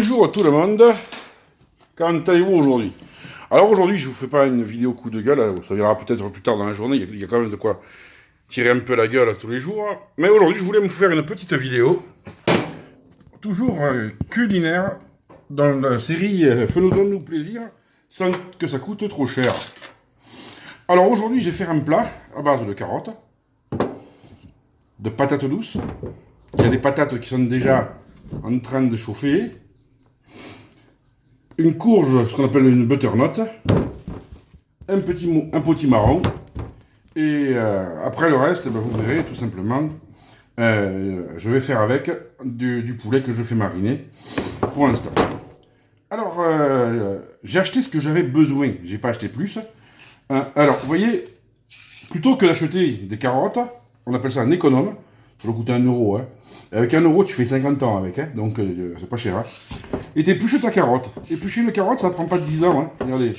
Bonjour à tout le monde, comment allez-vous aujourd'hui? Alors aujourd'hui je vous fais pas une vidéo coup de gueule, ça viendra peut-être plus tard dans la journée, il y a quand même de quoi tirer un peu la gueule tous les jours. Mais aujourd'hui je voulais vous faire une petite vidéo, toujours culinaire, dans la série Faisons-nous plaisir, sans que ça coûte trop cher. Alors aujourd'hui je vais faire un plat à base de carottes, de patates douces, il y a des patates qui sont déjà en train de chauffer, une courge, ce qu'on appelle une butternut, un potimarron, et après le reste, ben, vous verrez tout simplement, je vais faire avec du poulet que je fais mariner pour l'instant. Alors, j'ai acheté ce que j'avais besoin, j'ai pas acheté plus. Alors, vous voyez, plutôt que d'acheter des carottes, on appelle ça un économe, ça va coûter 1 euro. Hein. Avec 1 euro, tu fais 50 ans avec, hein, donc c'est pas cher. Hein. Et t'épluches ta carotte. Éplucher une carotte, ça prend pas 10 ans. Hein. Regardez,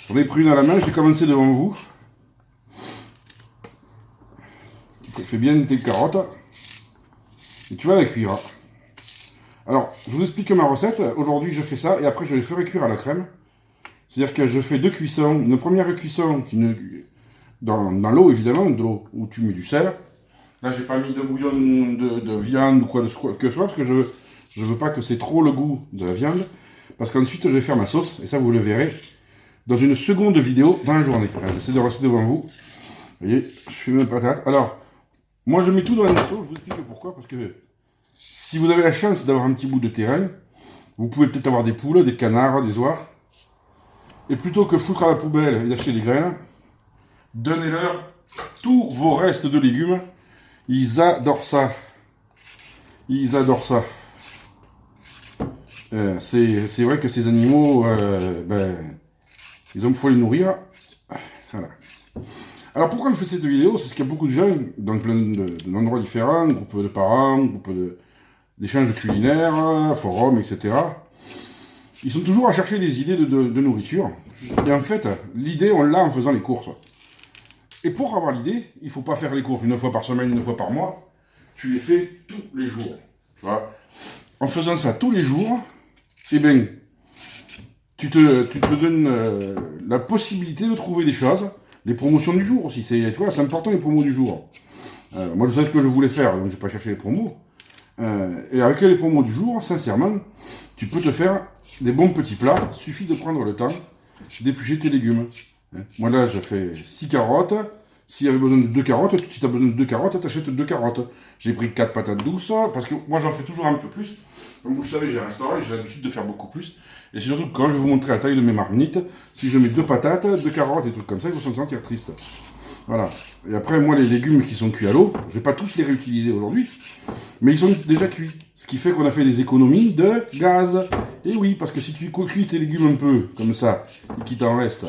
j'en ai pris une à la main, j'ai commencé devant vous. Tu fais bien tes carottes. Et tu vas la cuire. Alors, je vous explique ma recette. Aujourd'hui, je fais ça et après, je les ferai cuire à la crème. C'est-à-dire que je fais 2 cuissons. Une première cuisson dans l'eau, évidemment, de l'eau où tu mets du sel. Là, j'ai pas mis de bouillon de viande ou quoi que ce soit, parce que je veux pas que c'est trop le goût de la viande. Parce qu'ensuite, je vais faire ma sauce, et ça, vous le verrez dans une seconde vidéo dans la journée. J'essaie de rester devant vous. Vous voyez, je fais mes patates. Alors, moi, je mets tout dans la sauce, je vous explique pourquoi. Parce que si vous avez la chance d'avoir un petit bout de terrain, vous pouvez peut-être avoir des poules, des canards, des oies. Et plutôt que foutre à la poubelle et d'acheter des graines, donnez-leur tous vos restes de légumes. Ils adorent ça. Ils adorent ça. C'est vrai que ces animaux, il faut les nourrir. Voilà. Alors pourquoi je fais cette vidéo? C'est parce qu'il y a beaucoup de gens dans plein d'endroits différents, groupes de parents, groupes d'échanges culinaires, forums, etc. Ils sont toujours à chercher des idées de nourriture. Et en fait, l'idée, on l'a en faisant les courses. Et pour avoir l'idée, il ne faut pas faire les courses 1 fois par semaine, 1 fois par mois. Tu les fais tous les jours. Tu vois, en faisant ça tous les jours, eh bien, tu te donnes la possibilité de trouver des choses. Les promotions du jour aussi, c'est important les promos du jour. Moi je sais ce que je voulais faire, donc je n'ai pas cherché les promos. Et avec les promos du jour, sincèrement, tu peux te faire des bons petits plats. Il suffit de prendre le temps d'éplucher tes légumes. Moi là, je fais 6 carottes. S'il y avait besoin de 2 carottes, si tu as besoin de 2 carottes, tu achètes 2 carottes. J'ai pris 4 patates douces, parce que moi j'en fais toujours un peu plus. Comme vous le savez, j'ai un restaurant et j'ai l'habitude de faire beaucoup plus. Et c'est surtout que quand je vais vous montrer la taille de mes marmites, si je mets 2 patates, 2 carottes et des trucs comme ça, ils vont se sentir tristes. Voilà. Et après, moi, les légumes qui sont cuits à l'eau, je ne vais pas tous les réutiliser aujourd'hui, mais ils sont déjà cuits. Ce qui fait qu'on a fait des économies de gaz. Et oui, parce que si tu cuis tes légumes un peu, comme ça, et qu'il t'en reste,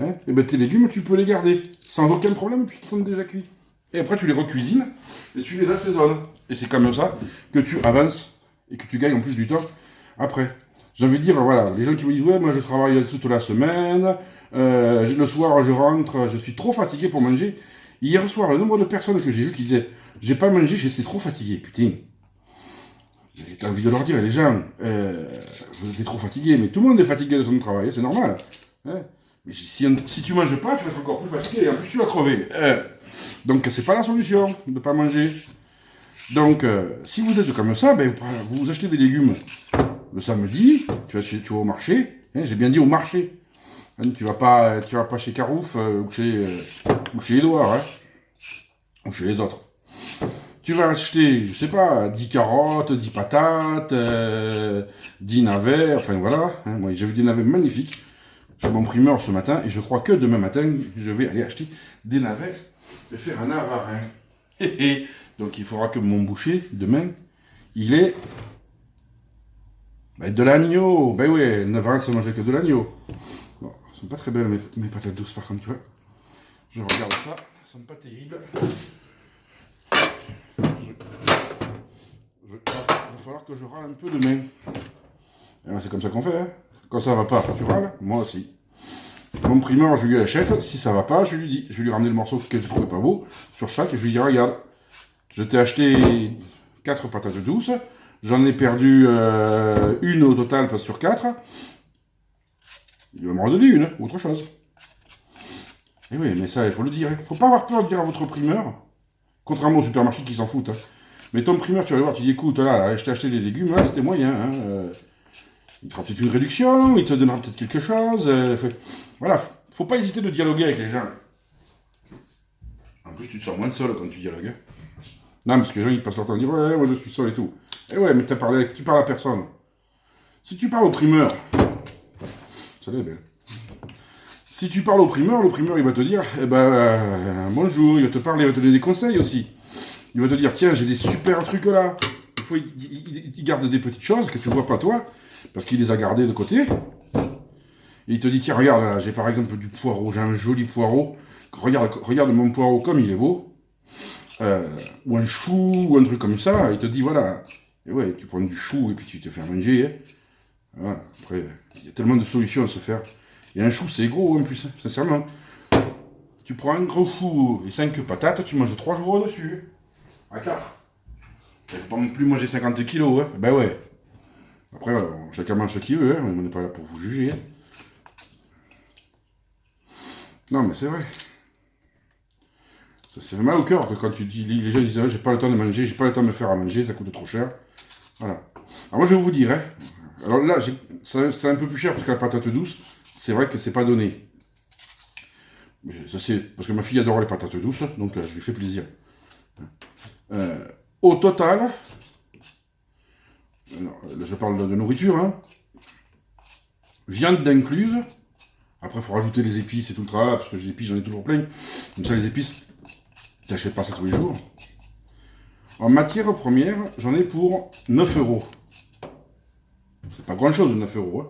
hein, et ben tes légumes, tu peux les garder, sans aucun problème, puisqu'ils sont déjà cuits. Et après, tu les recuisines, et tu les assaisonnes. Et c'est comme ça que tu avances, et que tu gagnes en plus du temps après. J'ai envie de dire, voilà, les gens qui me disent, ouais, moi je travaille toute la semaine, le soir je rentre, je suis trop fatigué pour manger. Hier soir, le nombre de personnes que j'ai vu qui disaient, j'ai pas mangé, j'étais trop fatigué, putain. J'ai envie de leur dire, les gens, vous êtes trop fatigués, mais tout le monde est fatigué de son travail, c'est normal. Hein, mais si tu manges pas, tu vas être encore plus fatigué, et en plus tu vas crever. Donc c'est pas la solution de pas manger. Donc si vous êtes comme ça, ben, vous achetez des légumes le samedi, tu vas au marché, hein, j'ai bien dit au marché. Hein, tu vas pas chez Carouf ou chez Edouard, hein, ou chez les autres. Tu vas acheter, je sais pas, 10 carottes, 10 patates, 10 navets, enfin voilà. Hein, moi j'ai vu des navets magnifiques. J'ai mon primeur ce matin et je crois que demain matin, je vais aller acheter des navets et faire un navarin. Donc il faudra que mon boucher, demain, il ait de l'agneau. Ben oui, 9 ans, ça mangeait que de l'agneau. Bon, elles sont pas très belles mes patates douces par contre, tu vois. Je regarde ça, elles sont pas terribles. Il va falloir que je râle un peu demain. C'est comme ça qu'on fait, hein. Quand ça va pas, tu râles, moi aussi. Mon primeur, je lui achète, si ça va pas, je lui dis. Je vais lui ramener le morceau que je trouvais pas beau, sur chaque, et je lui dis, regarde, je t'ai acheté 4 patates douces, j'en ai perdu une au total, pas sur 4. Il va me redonner une, ou autre chose. Et oui, mais ça, il faut le dire. Il faut pas avoir peur de dire à votre primeur, contrairement au supermarché qui s'en foutent. Hein. Mais ton primeur, tu vas le voir, tu dis, écoute, là, je t'ai acheté des légumes, là, c'était moyen. Hein, il te fera peut-être une réduction, il te donnera peut-être quelque chose. Voilà, faut pas hésiter de dialoguer avec les gens. En plus, tu te sens moins seul quand tu dialogues. Non, parce que les gens, ils passent leur temps à dire, ouais, moi je suis seul et tout. Et ouais, mais tu parles à personne. Si tu parles au primeur, ça est belle. Si tu parles au primeur, le primeur, il va te dire, eh ben, bonjour, il va te parler, il va te donner des conseils aussi. Il va te dire, tiens, j'ai des super trucs là. Il garde des petites choses que tu ne vois pas toi, parce qu'il les a gardées de côté. Et il te dit, tiens, regarde, là, j'ai par exemple du poireau, j'ai un joli poireau. Regarde mon poireau comme il est beau. Ou un chou, ou un truc comme ça. Il te dit, voilà. Et ouais, tu prends du chou et puis tu te fais manger. Hein. Voilà. Après, il y a tellement de solutions à se faire. Et un chou, c'est gros en plus, hein, sincèrement. Tu prends un gros chou et 5 patates, tu manges 3 jours dessus. À 4. Il faut pas non plus manger 50 kilos, hein. Ben ouais. Après, chacun mange ce qu'il veut, hein. On n'est pas là pour vous juger. Hein. Non, mais c'est vrai. Ça fait mal au cœur que quand tu dis, les gens disent, ah, j'ai pas le temps de manger, j'ai pas le temps de me faire à manger, ça coûte trop cher. Voilà. Alors moi, je vais vous dire, hein. Alors là, c'est un peu plus cher parce que la patate douce, c'est vrai que c'est pas donné. Mais ça c'est parce que ma fille adore les patates douces, donc je lui fais plaisir. Au total, là, je parle de nourriture, hein, viande d'incluse. Après, il faut rajouter les épices et tout le travail, parce que les épices, j'en ai toujours plein. Comme ça, les épices, tu n'achètes pas ça tous les jours. En matière première, j'en ai pour 9 euros. C'est pas grand chose, 9 euros. Hein.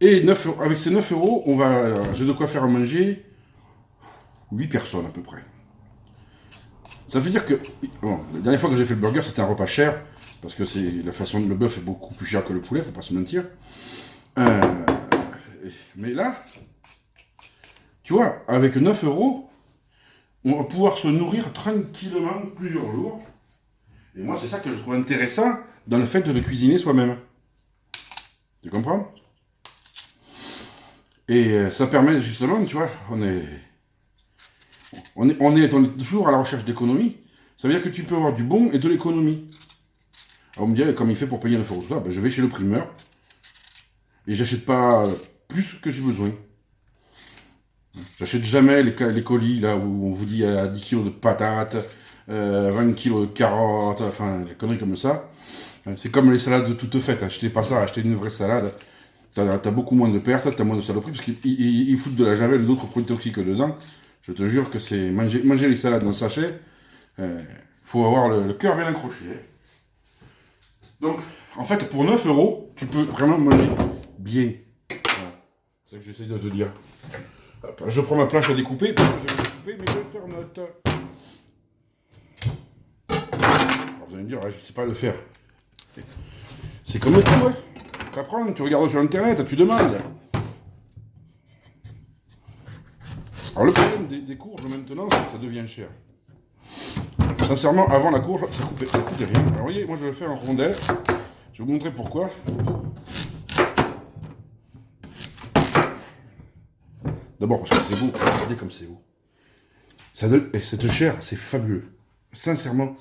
Et avec ces 9 euros, j'ai de quoi faire à manger 8 personnes à peu près. Ça veut dire que, bon, la dernière fois que j'ai fait le burger, c'était un repas cher, parce que le bœuf est beaucoup plus cher que le poulet, faut pas se mentir. Mais là, tu vois, avec 9 euros, on va pouvoir se nourrir tranquillement plusieurs jours. Et moi, c'est ça que je trouve intéressant dans le fait de cuisiner soi-même. Tu comprends? Et ça permet justement, tu vois, on est toujours à la recherche d'économie. Ça veut dire que tu peux avoir du bon et de l'économie. Alors on me dit, comme il fait pour payer 9 euros, tout ça, ben je vais chez le primeur et j'achète pas plus que j'ai besoin. J'achète jamais les colis là où on vous dit 10 kilos de patates, 20 kilos de carottes, enfin des conneries comme ça. C'est comme les salades toutes faites. Achetez pas ça, achetez une vraie salade. T'as beaucoup moins de pertes, t'as moins de saloperies, parce qu'ils foutent de la javel et d'autres produits toxiques dedans. Je te jure que c'est manger les salades dans le sachet, faut avoir le cœur bien accroché. Donc, en fait, pour 9 euros, tu peux vraiment manger bien. Voilà. C'est ça que j'essaie de te dire. Hop, je prends ma planche à découper, parce que je vais découper mes butternuts. Alors, vous allez me dire, ouais, je sais pas le faire. C'est comme tout, ouais. T'apprends, tu regardes sur internet, tu demandes. Alors le problème des courges maintenant, c'est que ça devient cher. Sincèrement, avant la courge, ça coûtait rien. Alors vous voyez, moi je le fais en rondelles. Je vais vous montrer pourquoi. D'abord parce que c'est beau, regardez comme c'est beau. Cette chair, c'est fabuleux. Sincèrement.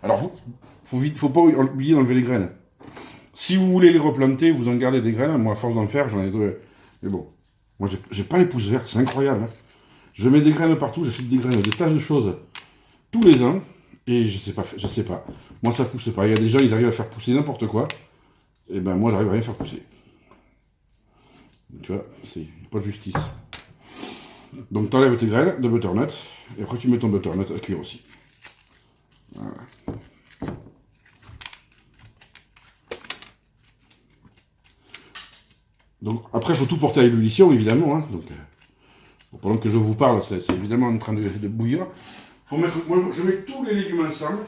Alors, faut pas oublier d'enlever les graines. Si vous voulez les replanter, vous en gardez des graines. Moi, à force d'en faire, j'en ai deux. Mais bon, moi, j'ai pas les pouces verts, c'est incroyable. Hein. Je mets des graines partout, j'achète des graines, des tas de choses tous les ans. Et je sais pas. Moi, ça pousse pas. Il y a des gens, ils arrivent à faire pousser n'importe quoi. Et ben, moi, j'arrive à rien faire pousser. Tu vois, c'est pas de justice. Donc, t'enlèves tes graines de butternut. Et après, tu mets ton butternut à cuire aussi. Voilà. Donc, après, il faut tout porter à ébullition, évidemment. Hein. Donc, pendant que je vous parle, c'est évidemment en train de bouillir. Moi, je mets tous les légumes ensemble.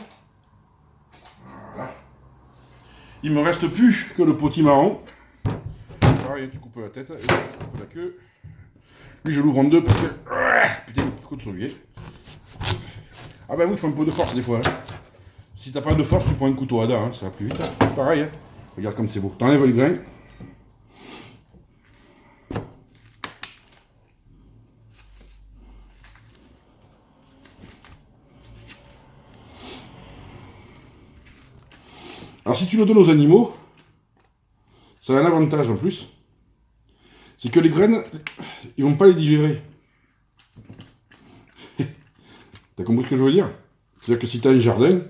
Voilà. Il me reste plus que le potimarron. Pareil, tu coupes la tête, et tu coupes la queue. Lui, je l'ouvre en deux parce que... putain, il coûte son biais. Ah ben oui, il faut un peu de force des fois. Hein. Si t'as pas de force, tu prends un couteau à dents, hein, ça va plus vite. Hein. Pareil, hein. Regarde comme c'est beau. T'enlèves le grain. Alors si tu le donnes aux animaux, ça a un avantage en plus. C'est que les graines, ils vont pas les digérer. T'as compris ce que je veux dire? C'est-à-dire que si t'as un jardin,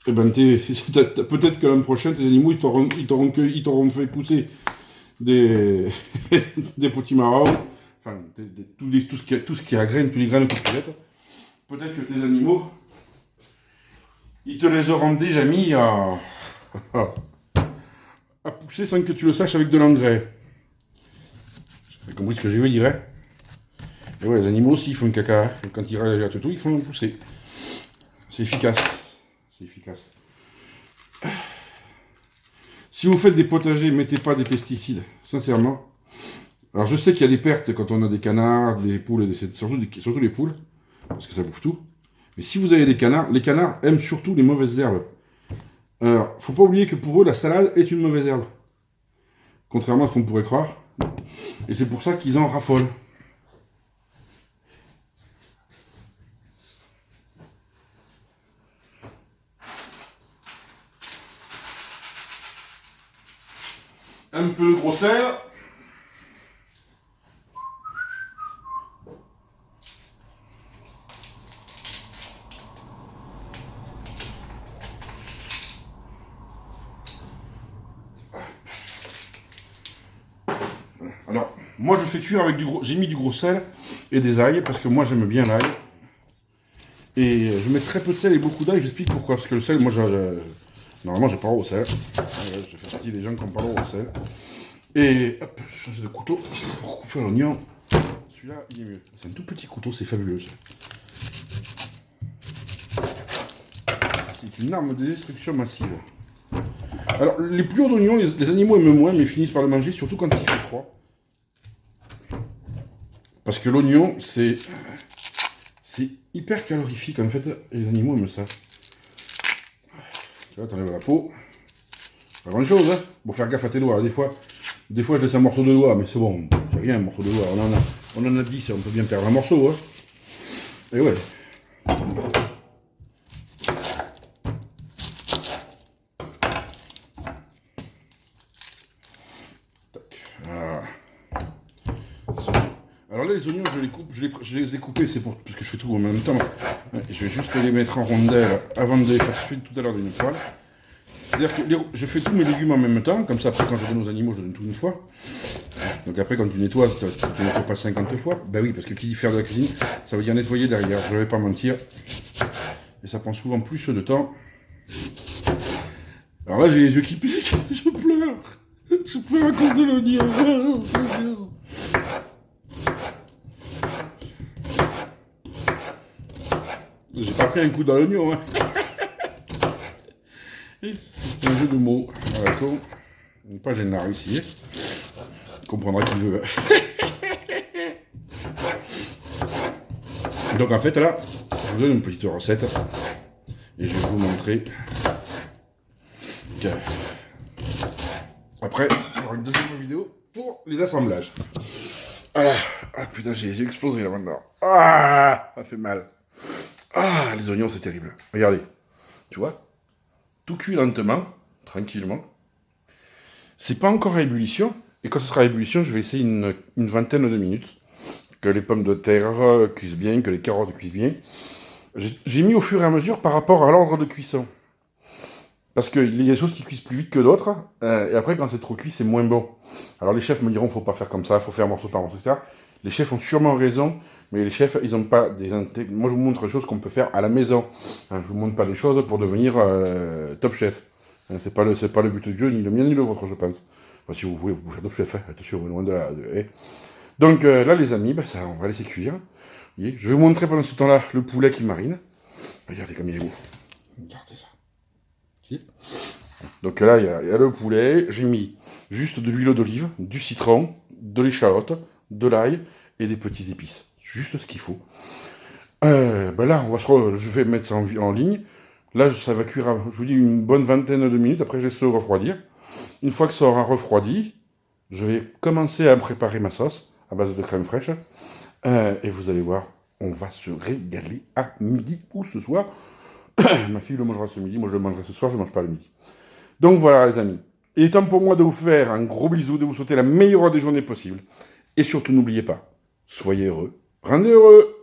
eh ben peut-être que l'an prochain, tes animaux, ils t'auront fait pousser des, des petits marrons, enfin, tout ce qui est à graines, tous les graines que tu jettes. Peut-être que tes animaux, ils te les auront déjà mis à pousser sans que tu le saches avec de l'engrais. Vous avez compris ce que je veux dire, hein? Et ouais, les animaux aussi, ils font caca. Hein. Quand ils rajoutent tout, ils font pousser. C'est efficace. C'est efficace. Si vous faites des potagers, mettez pas des pesticides, sincèrement. Alors je sais qu'il y a des pertes quand on a des canards, des poules, surtout les poules, parce que ça bouffe tout. Mais si vous avez des canards, les canards aiment surtout les mauvaises herbes. Alors, faut pas oublier que pour eux, la salade est une mauvaise herbe. Contrairement à ce qu'on pourrait croire. Et c'est pour ça qu'ils en raffolent. Un peu de gros sel. Alors, moi je fais cuire avec du gros... J'ai mis du gros sel et des ail, parce que moi j'aime bien l'ail. Et je mets très peu de sel et beaucoup d'ail, j'explique pourquoi. Parce que le sel, moi, normalement j'ai pas au sel. Je fais partie des gens qui ont pas au sel. Et hop, je change de couteau pour couper l'oignon. Celui-là, il est mieux. C'est un tout petit couteau, c'est fabuleux. C'est une arme de destruction massive. Alors, les plus hauts d'oignons, les animaux aiment moins, mais finissent par le manger, surtout quand il fait froid. Parce que l'oignon, c'est hyper calorifique en fait, et les animaux aiment ça. Tu vois, t'enlèves la peau. Pas grand chose, hein. Bon, faire gaffe à tes doigts, des fois je laisse un morceau de doigt, mais c'est bon, c'est rien un morceau de doigt, on en a 10, on peut bien perdre un morceau, hein. Et ouais. Alors là, les oignons, je les coupe, je les ai coupés, c'est parce que je fais tout en même temps. Je vais juste les mettre en rondelles avant de les faire suite tout à l'heure d'une poêle. C'est-à-dire que je fais tous mes légumes en même temps, comme ça après quand je donne aux animaux, je donne tout une fois. Donc après quand tu nettoies, tu ne nettoies pas 50 fois. Ben oui, parce que qui dit faire de la cuisine, ça veut dire nettoyer derrière, je vais pas mentir. Et ça prend souvent plus de temps. Alors là j'ai les yeux qui piquent, je pleure. Je pleure à cause de l'oignon. J'ai pas pris un coup dans l'oignon, hein. C'est un jeu de mots. Voilà, pas gênant ici. Il comprendra qui veut. Donc en fait là, je vous donne une petite recette. Et je vais vous montrer que... Après, il y aura une deuxième vidéo pour les assemblages. Voilà. Ah putain, j'ai les yeux explosés là maintenant. Ah, ça fait mal. Ah, les oignons c'est terrible. Regardez. Tu vois? Tout cuit lentement, tranquillement. C'est pas encore à ébullition. Et quand ce sera à ébullition, je vais essayer une vingtaine de minutes. Que les pommes de terre cuisent bien, que les carottes cuisent bien. J'ai mis au fur et à mesure par rapport à l'ordre de cuisson. Parce qu'il y a des choses qui cuisent plus vite que d'autres. Et après, quand c'est trop cuit, c'est moins bon. Alors les chefs me diront, faut pas faire comme ça, faut faire morceau par morceau, etc. Les chefs ont sûrement raison. Mais les chefs, ils n'ont pas des... Moi, je vous montre les choses qu'on peut faire à la maison. Hein, je vous montre pas des choses pour devenir top chef. Hein, c'est pas le but du jeu, ni le mien, ni le vôtre, je pense. Enfin, si vous voulez, vous pouvez faire top chef. Hein, attention, loin de là. Donc là, les amis, ça, on va laisser cuire. Je vais vous montrer pendant ce temps-là le poulet qui marine. Regardez comme il est beau. Regardez ça. Donc là, il y a le poulet. J'ai mis juste de l'huile d'olive, du citron, de l'échalote, de l'ail et des petits épices. Juste ce qu'il faut. Ben là, je vais mettre ça en ligne. Là, ça va cuire, je vous dis, une bonne vingtaine de minutes. Après, je laisse refroidir. Une fois que ça aura refroidi, je vais commencer à préparer ma sauce à base de crème fraîche. Et vous allez voir, on va se régaler à midi ou ce soir. Ma fille le mangera ce midi, moi je le mangerai ce soir, je ne mange pas le midi. Donc voilà les amis, il est temps pour moi de vous faire un gros bisou, de vous souhaiter la meilleure des journées possibles. Et surtout n'oubliez pas, soyez heureux, rendez heureux.